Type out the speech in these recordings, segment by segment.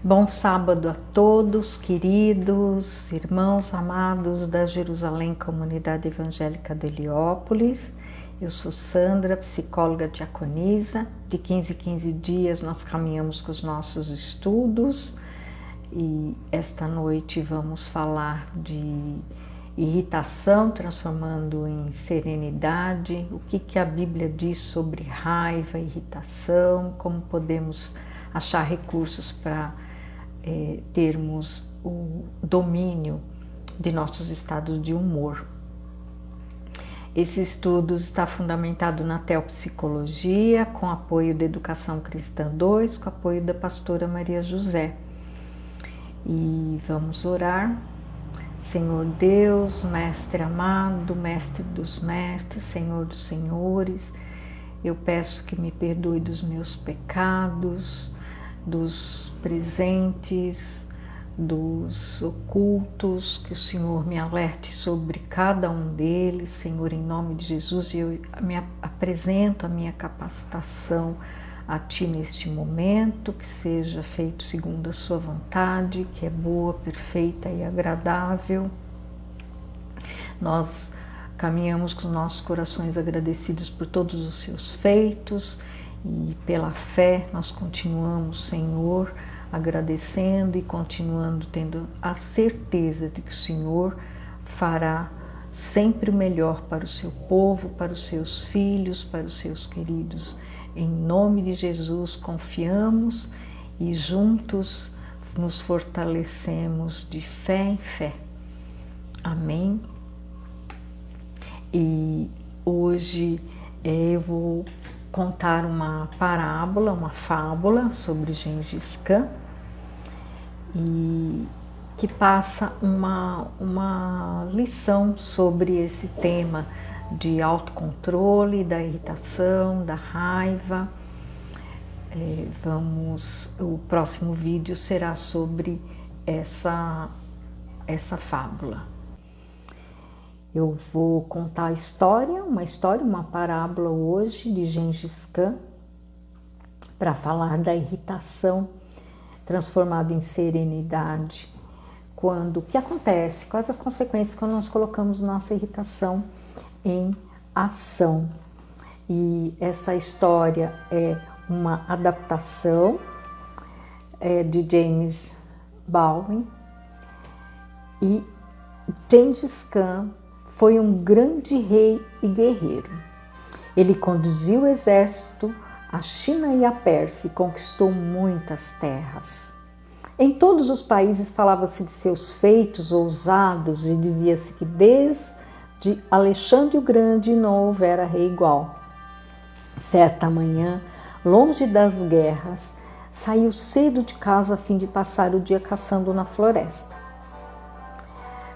Bom sábado a todos, queridos irmãos amados da Jerusalém Comunidade Evangélica do Heliópolis. Eu sou Sandra, psicóloga diaconisa. De 15 em 15 dias nós caminhamos com os nossos estudos e esta noite vamos falar de irritação transformando em serenidade, o que a Bíblia diz sobre raiva, irritação, como podemos achar recursos para termos o domínio de nossos estados de humor. Esse estudo está fundamentado na teopsicologia, com apoio da Educação Cristã 2, com apoio da pastora Maria José. E vamos orar. Senhor Deus, Mestre amado, Mestre dos mestres, Senhor dos senhores, eu peço que me perdoe dos meus pecados, dos presentes, dos ocultos, que o Senhor me alerte sobre cada um deles, Senhor, em nome de Jesus. Eu me apresento a minha capacitação a Ti neste momento, que seja feito segundo a Sua vontade, que é boa, perfeita e agradável. Nós caminhamos com nossos corações agradecidos por todos os Seus feitos e pela fé nós continuamos, Senhor, agradecendo e continuando tendo a certeza de que o Senhor fará sempre o melhor para o seu povo, para os seus filhos, para os seus queridos. Em nome de Jesus confiamos e juntos nos fortalecemos de fé em fé. Amém? E hoje eu vou contar uma parábola, uma fábula sobre Gengis Khan e que passa uma lição sobre esse tema de autocontrole, da irritação, da raiva. O próximo vídeo será sobre essa fábula. Eu vou contar uma parábola hoje de Gengis Khan, para falar da irritação transformada em serenidade. O que acontece? Quais as consequências quando nós colocamos nossa irritação em ação? E essa história é uma adaptação de James Baldwin. E Gengis Khan foi um grande rei e guerreiro. Ele conduziu o exército à China e à Pérsia e conquistou muitas terras. Em todos os países falava-se de seus feitos ousados e dizia-se que desde Alexandre o Grande não houvera rei igual. Certa manhã, longe das guerras, saiu cedo de casa a fim de passar o dia caçando na floresta.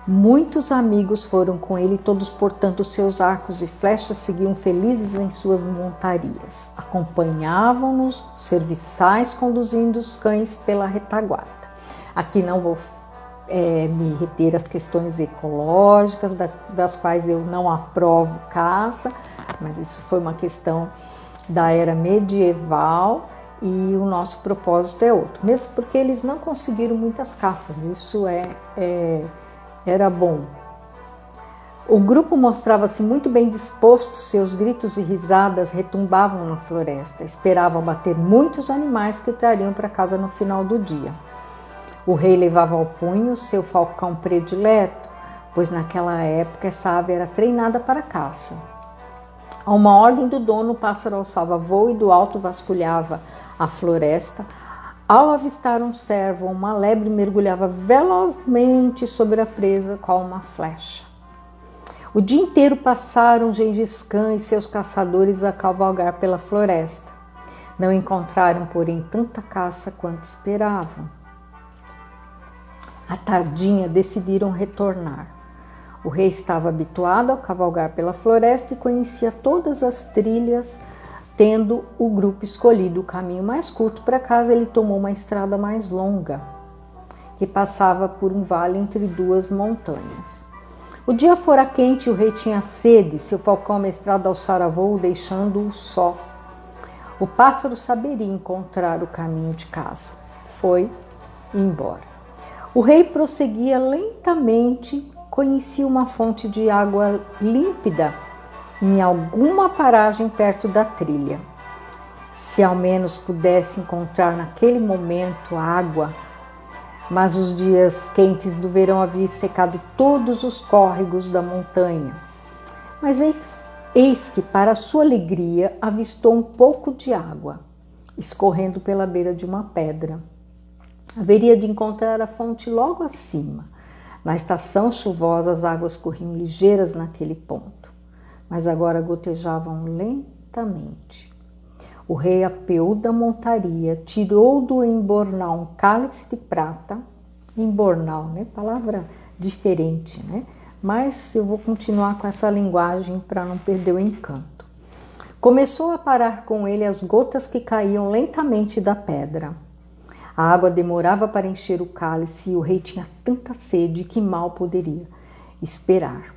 Muitos amigos foram com ele, todos portando seus arcos e flechas, seguiam felizes em suas montarias. Acompanhavam-nos serviçais conduzindo os cães pela retaguarda. Aqui não vou me reter às questões ecológicas, das quais eu não aprovo caça, mas isso foi uma questão da era medieval e o nosso propósito é outro. Mesmo porque eles não conseguiram muitas caças, isso era bom. O grupo mostrava-se muito bem disposto, seus gritos e risadas retumbavam na floresta. Esperavam bater muitos animais que trariam para casa no final do dia. O rei levava ao punho seu falcão predileto, pois naquela época essa ave era treinada para caça. A uma ordem do dono, o pássaro alçava voo e do alto vasculhava a floresta. Ao avistar um cervo, uma lebre mergulhava velozmente sobre a presa qual uma flecha. O dia inteiro passaram Gengis Khan e seus caçadores a cavalgar pela floresta. Não encontraram, porém, tanta caça quanto esperavam. À tardinha, decidiram retornar. O rei estava habituado a cavalgar pela floresta e conhecia todas as trilhas. Tendo o grupo escolhido o caminho mais curto para casa, ele tomou uma estrada mais longa, que passava por um vale entre duas montanhas. O dia fora quente e o rei tinha sede, seu falcão amestrado alçara voo, deixando-o só. O pássaro saberia encontrar o caminho de casa. Foi embora. O rei prosseguia lentamente, conhecia uma fonte de água límpida em alguma paragem perto da trilha. Se ao menos pudesse encontrar naquele momento água, mas os dias quentes do verão haviam secado todos os córregos da montanha. Mas eis que, para sua alegria, avistou um pouco de água, escorrendo pela beira de uma pedra. Haveria de encontrar a fonte logo acima. Na estação chuvosa, as águas corriam ligeiras naquele ponto, mas agora gotejavam lentamente. O rei apeou da montaria, tirou do embornal um cálice de prata. Embornal, né? Palavra diferente, né? Mas eu vou continuar com essa linguagem para não perder o encanto. Começou a parar com ele as gotas que caíam lentamente da pedra. A água demorava para encher o cálice e o rei tinha tanta sede que mal poderia esperar.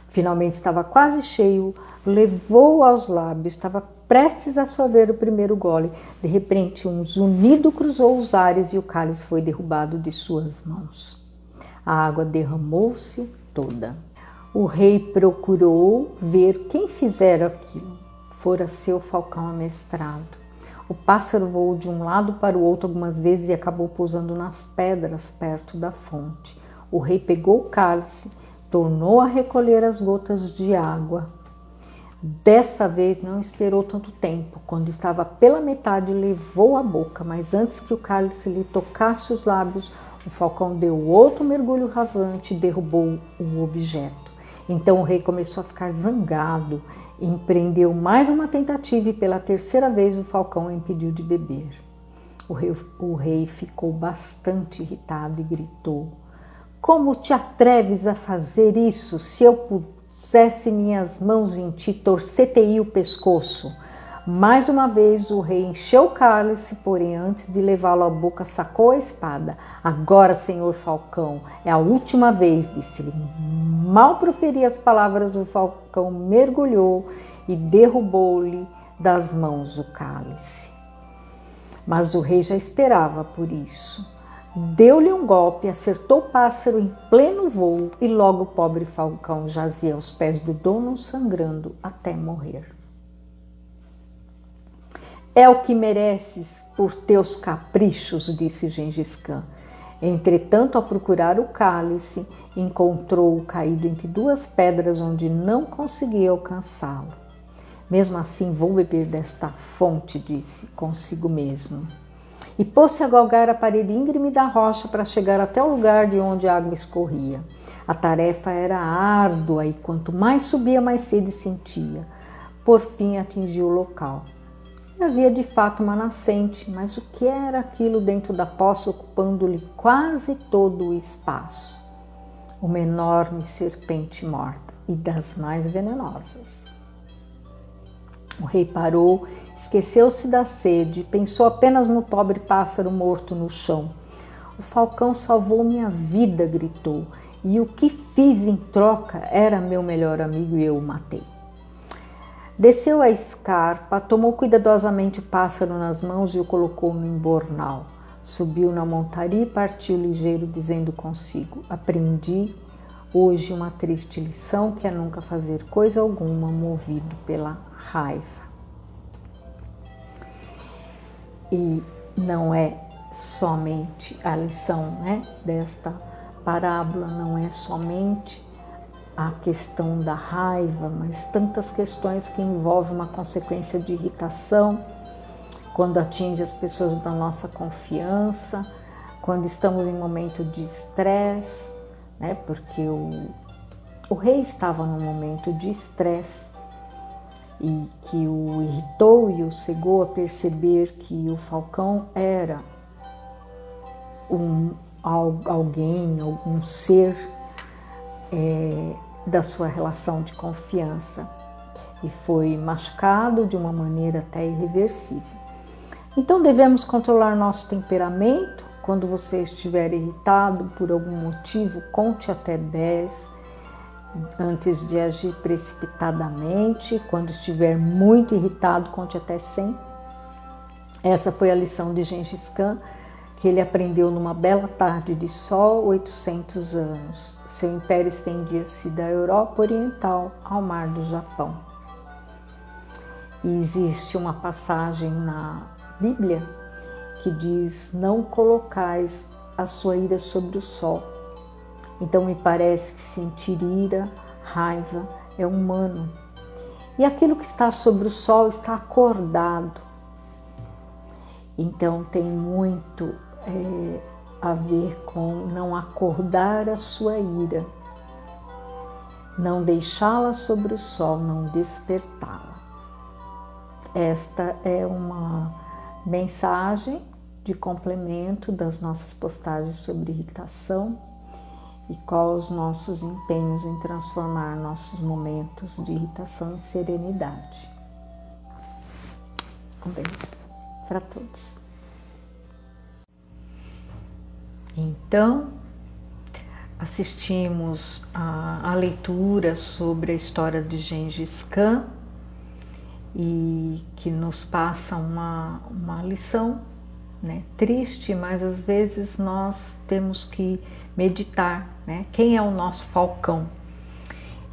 Finalmente estava quase cheio, levou aos lábios, estava prestes a sorver o primeiro gole. De repente, um zunido cruzou os ares e o cálice foi derrubado de suas mãos. A água derramou-se toda. O rei procurou ver quem fizera aquilo. Fora seu falcão amestrado. O pássaro voou de um lado para o outro algumas vezes e acabou pousando nas pedras perto da fonte. O rei pegou o cálice, tornou a recolher as gotas de água. Dessa vez não esperou tanto tempo. Quando estava pela metade, levou à boca, mas antes que o cálice lhe tocasse os lábios, o falcão deu outro mergulho rasante e derrubou o objeto. Então o rei começou a ficar zangado, empreendeu mais uma tentativa e pela terceira vez o falcão o impediu de beber. O rei ficou bastante irritado e gritou: "Como te atreves a fazer isso? Se eu pusesse minhas mãos em ti, torcer-te-ia o pescoço." Mais uma vez o rei encheu o cálice, porém antes de levá-lo à boca sacou a espada. "Agora, senhor falcão, é a última vez", disse-lhe. Mal proferia as palavras, o falcão mergulhou e derrubou-lhe das mãos o cálice. Mas o rei já esperava por isso. Deu-lhe um golpe, acertou o pássaro em pleno voo e logo o pobre falcão jazia aos pés do dono, sangrando até morrer. "É o que mereces por teus caprichos", disse Gengis Khan. Entretanto, ao procurar o cálice, encontrou-o caído entre duas pedras onde não conseguia alcançá-lo. "Mesmo assim, vou beber desta fonte", disse consigo mesmo. E pôs-se a galgar a parede íngreme da rocha para chegar até o lugar de onde a água escorria. A tarefa era árdua e quanto mais subia, mais sede sentia. Por fim, atingiu o local. Havia de fato uma nascente, mas o que era aquilo dentro da poça, ocupando-lhe quase todo o espaço? Uma enorme serpente morta e das mais venenosas. O rei parou, esqueceu-se da sede, pensou apenas no pobre pássaro morto no chão. "O falcão salvou minha vida", gritou, "e o que fiz em troca era meu melhor amigo e eu o matei." Desceu a escarpa, tomou cuidadosamente o pássaro nas mãos e o colocou no embornal. Subiu na montaria e partiu ligeiro, dizendo consigo: "Aprendi hoje uma triste lição, que é nunca fazer coisa alguma movido pela raiva." E não é somente a lição, desta parábola, não é somente a questão da raiva, mas tantas questões que envolvem uma consequência de irritação, quando atinge as pessoas da nossa confiança, quando estamos em momento de estresse, porque o rei estava num momento de estresse e que o irritou e o cegou a perceber que o falcão era alguém, algum ser da sua relação de confiança, e foi machucado de uma maneira até irreversível. Então devemos controlar nosso temperamento. Quando você estiver irritado por algum motivo, conte até 10 antes de agir precipitadamente. Quando estiver muito irritado, conte até 100. Essa foi a lição de Gengis Khan, que ele aprendeu numa bela tarde de sol 800 anos. Seu império estendia-se da Europa Oriental ao Mar do Japão. E existe uma passagem na Bíblia que diz: não colocais a sua ira sobre o sol. Então me parece que sentir ira, raiva é humano. E aquilo que está sobre o sol está acordado. Então tem muito a ver com não acordar a sua ira, não deixá-la sobre o sol, não despertá-la. Esta é uma mensagem de complemento das nossas postagens sobre irritação e qual os nossos empenhos em transformar nossos momentos de irritação em serenidade. Um beijo para todos. Então, assistimos a leitura sobre a história de Gengis Khan e que nos passa uma lição, né? Triste, mas às vezes nós temos que meditar, né? Quem é o nosso falcão?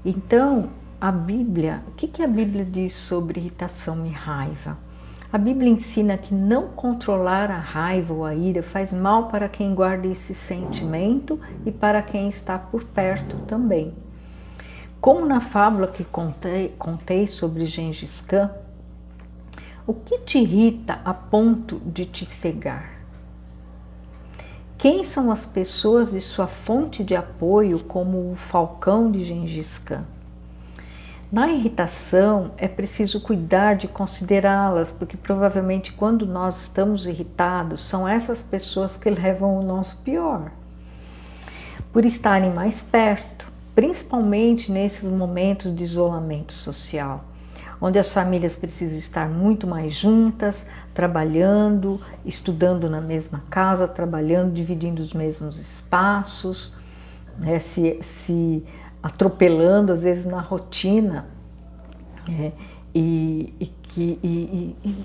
Então, a Bíblia, o que a Bíblia diz sobre irritação e raiva? A Bíblia ensina que não controlar a raiva ou a ira faz mal para quem guarda esse sentimento e para quem está por perto também. Como na fábula que contei sobre Gengis Khan, o que te irrita a ponto de te cegar? Quem são as pessoas de sua fonte de apoio como o falcão de Gengis Khan? Na irritação é preciso cuidar de considerá-las, porque provavelmente quando nós estamos irritados, são essas pessoas que levam o nosso pior. Por estarem mais perto, principalmente nesses momentos de isolamento social, onde as famílias precisam estar muito mais juntas, trabalhando, estudando na mesma casa, trabalhando, dividindo os mesmos espaços, né, se atropelando às vezes na rotina. E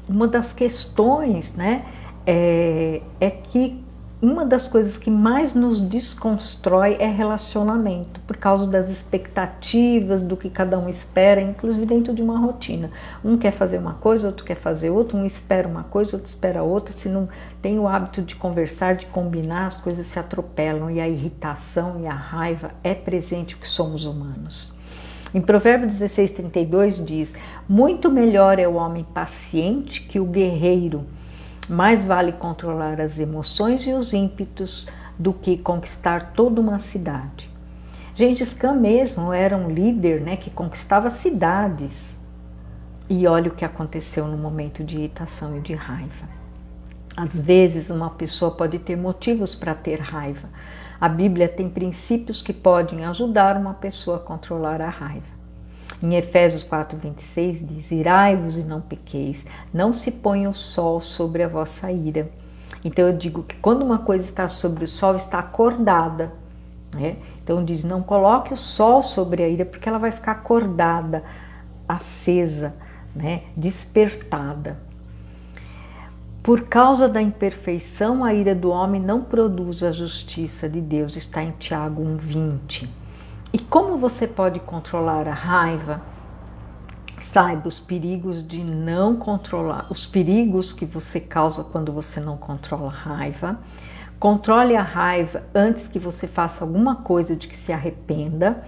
uma das questões, né, é que uma das coisas que mais nos desconstrói é relacionamento, por causa das expectativas, do que cada um espera, inclusive dentro de uma rotina. Um quer fazer uma coisa, outro quer fazer outra, um espera uma coisa, outro espera outra. Se não tem o hábito de conversar, de combinar, as coisas se atropelam e a irritação e a raiva é presente porque somos humanos. Em Provérbios 16:32 diz: muito melhor é o homem paciente que o guerreiro. Mais vale controlar as emoções e os ímpetos do que conquistar toda uma cidade. Gengis Khan mesmo era um líder, né, que conquistava cidades. E olha o que aconteceu no momento de irritação e de raiva. Às vezes uma pessoa pode ter motivos para ter raiva. A Bíblia tem princípios que podem ajudar uma pessoa a controlar a raiva. Em Efésios 4:26 diz: irai-vos e não pequeis, não se ponha o sol sobre a vossa ira. Então eu digo que quando uma coisa está sobre o sol, está acordada, né? Então diz: não coloque o sol sobre a ira, porque ela vai ficar acordada, acesa, né? Despertada. Por causa da imperfeição, a ira do homem não produz a justiça de Deus, está em Tiago 1:20. E como você pode controlar a raiva? Saiba os perigos de não controlar, os perigos que você causa quando você não controla a raiva. Controle a raiva antes que você faça alguma coisa de que se arrependa.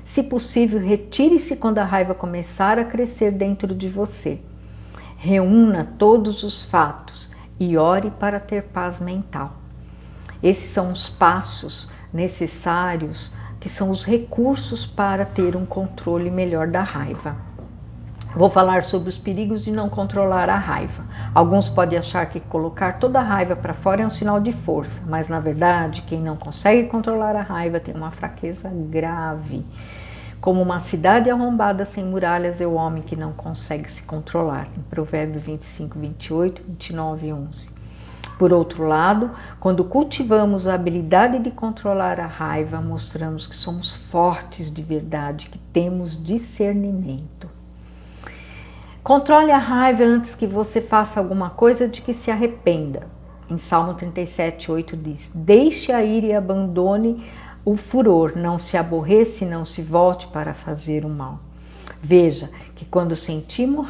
Se possível, retire-se quando a raiva começar a crescer dentro de você. Reúna todos os fatos e ore para ter paz mental. Esses são os passos necessários, que são os recursos para ter um controle melhor da raiva. Vou falar sobre os perigos de não controlar a raiva. Alguns podem achar que colocar toda a raiva para fora é um sinal de força, mas na verdade quem não consegue controlar a raiva tem uma fraqueza grave. Como uma cidade arrombada sem muralhas é o homem que não consegue se controlar. Em Provérbios 25:28, 29 e 11. Por outro lado, quando cultivamos a habilidade de controlar a raiva, mostramos que somos fortes de verdade, que temos discernimento. Controle a raiva antes que você faça alguma coisa de que se arrependa. Em Salmo 37:8 diz: deixe a ira e abandone o furor, não se aborreça e não se volte para fazer o mal. Veja que quando sentimos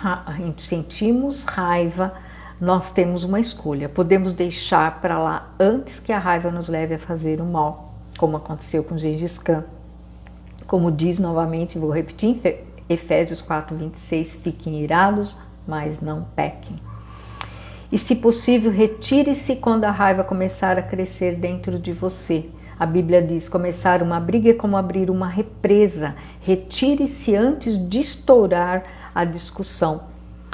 raiva, nós temos uma escolha. Podemos deixar para lá antes que a raiva nos leve a fazer o mal, como aconteceu com Gengis Khan. Como diz novamente, vou repetir, Efésios 4:26, fiquem irados, mas não pequem. E se possível, retire-se quando a raiva começar a crescer dentro de você. A Bíblia diz, começar uma briga é como abrir uma represa. Retire-se antes de estourar a discussão.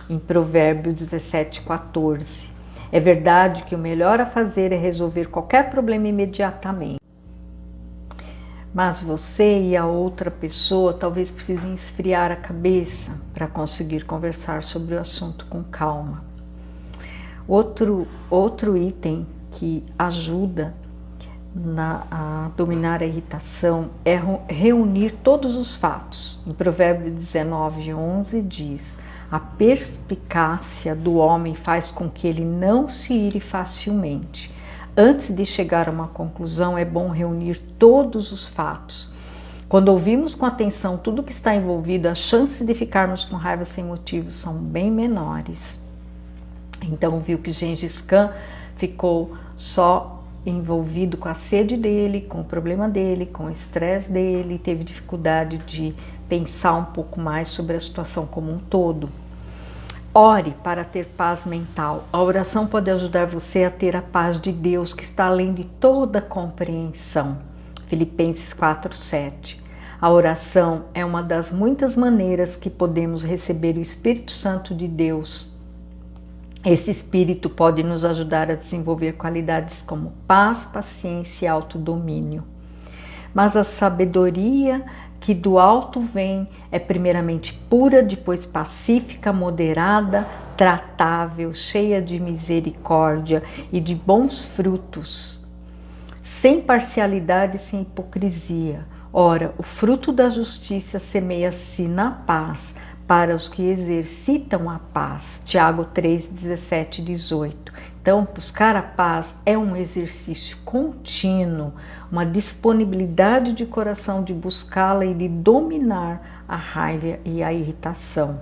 Em Provérbios 17:14. É verdade que o melhor a fazer é resolver qualquer problema imediatamente. Mas você e a outra pessoa talvez precisem esfriar a cabeça para conseguir conversar sobre o assunto com calma. Outro item que ajuda a dominar a irritação é reunir todos os fatos. Em Provérbios 19:11 diz: a perspicácia do homem faz com que ele não se ire facilmente. Antes de chegar a uma conclusão, é bom reunir todos os fatos. Quando ouvimos com atenção tudo que está envolvido, as chances de ficarmos com raiva sem motivo são bem menores. Então viu que Gengis Khan ficou só envolvido com a sede dele, com o problema dele, com o estresse dele, teve dificuldade de pensar um pouco mais sobre a situação como um todo. Ore para ter paz mental. A oração pode ajudar você a ter a paz de Deus, que está além de toda compreensão. Filipenses 4:7. A oração é uma das muitas maneiras que podemos receber o Espírito Santo de Deus. Esse Espírito pode nos ajudar a desenvolver qualidades como paz, paciência e autodomínio. Mas a sabedoria que do alto vem é primeiramente pura, depois pacífica, moderada, tratável, cheia de misericórdia e de bons frutos, sem parcialidade e sem hipocrisia. Ora, o fruto da justiça semeia-se na paz para os que exercitam a paz. Tiago 3:17-18. Então, buscar a paz é um exercício contínuo, uma disponibilidade de coração de buscá-la e de dominar a raiva e a irritação.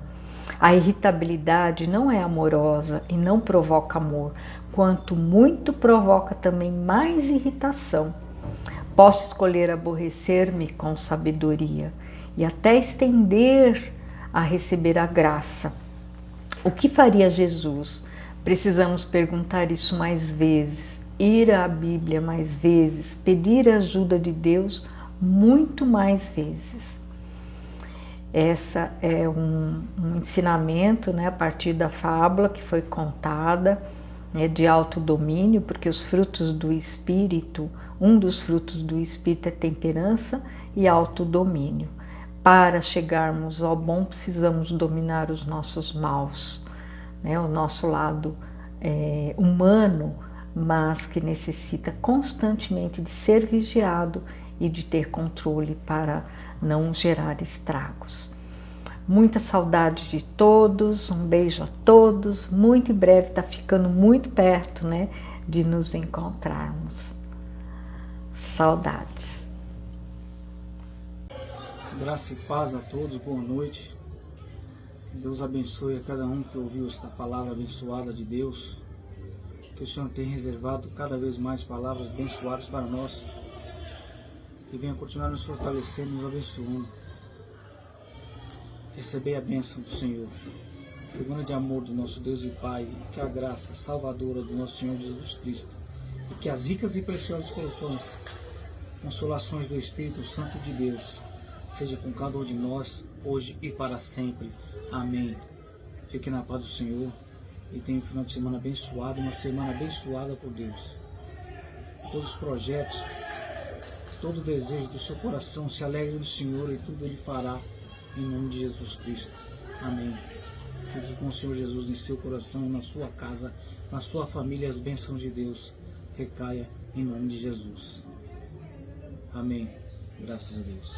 A irritabilidade não é amorosa e não provoca amor, quanto muito provoca também mais irritação. Posso escolher aborrecer-me com sabedoria e até estender a receber a graça. O que faria Jesus? Precisamos perguntar isso mais vezes, ir à Bíblia mais vezes, pedir a ajuda de Deus muito mais vezes. Essa é um ensinamento, né, a partir da fábula que foi contada, de autodomínio, porque os frutos do Espírito, um dos frutos do Espírito é temperança e autodomínio. Para chegarmos ao bom, precisamos dominar os nossos maus, né? O nosso lado humano, mas que necessita constantemente de ser vigiado e de ter controle para não gerar estragos. Muita saudade de todos, um beijo a todos, muito em breve, está ficando muito perto, né, de nos encontrarmos. Saudades. Graça e paz a todos, boa noite. Deus abençoe a cada um que ouviu esta palavra abençoada de Deus. Que o Senhor tenha reservado cada vez mais palavras abençoadas para nós. Que venha continuar nos fortalecendo, nos abençoando. Recebei a bênção do Senhor. Que o grande amor do nosso Deus e Pai, e que a graça salvadora do nosso Senhor Jesus Cristo, e que as ricas e preciosas consolações do Espírito Santo de Deus, seja com cada um de nós, hoje e para sempre. Amém. Fique na paz do Senhor e tenha um final de semana abençoado, uma semana abençoada por Deus. Todos os projetos, todo o desejo do seu coração se alegre no Senhor e tudo Ele fará em nome de Jesus Cristo. Amém. Fique com o Senhor Jesus em seu coração, na sua casa, na sua família, as bênçãos de Deus recaia em nome de Jesus. Amém. Graças a Deus.